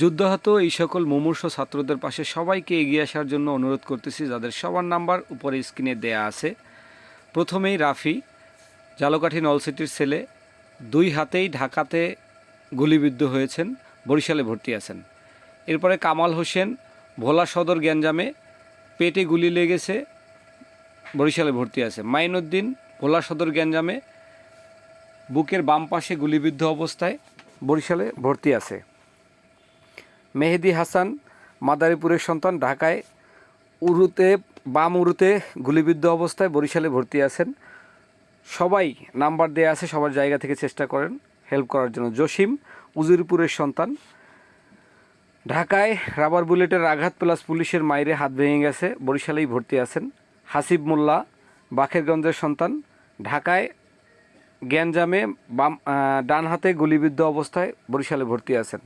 যুদ্ধাহত এই সকল মুমূর্ষু ছাত্রদের পাশে সবাইকে এগিয়ে আসার জন্য অনুরোধ করতেছি, যাদের সবার নাম্বার উপরে স্ক্রিনে দেয়া আছে। প্রথমেই রাফি, জালকাঠি নলসিটির ছেলে, 2 হাতেই ঢাকাতে গুলিবিদ্ধ হয়েছেন, বরিশালে ভর্তি আছেন। এরপরে কামাল হোসেন, ভোলা সদর গ্যাঞ্জামে পেটে গুলি লেগেছে, বরিশালে ভর্তি আছে। মাইনুদ্দিন, ভোলা সদর গ্যাঞ্জামে বুকের বাম পাশে গুলিবিদ্ধ অবস্থায় বরিশালে ভর্তি আছে। মেহেদি হাসান, মাদারীপুরের সন্তান, ঢাকায় বাম উরুতে গুলিবিদ্ধ অবস্থায় বরিশালে ভর্তি আছেন। সবাই নাম্বার দেয়া আছে, সবার জায়গা থেকে চেষ্টা করেন হেল্প করার জন্য। জসিম, উজিরপুরের সন্তান, ঢাকায় রাবার বুলেটের আঘাত প্লাস পুলিশের মাইরে হাত ভেঙে গেছে, বরিশালেই ভর্তি আছেন। হাসিব মোল্লা, বাখেরগঞ্জের সন্তান, ঢাকায় গ্যাঞ্জামে ডান হাতে গুলিবিদ্ধ অবস্থায় বরিশালে ভর্তি আছেন।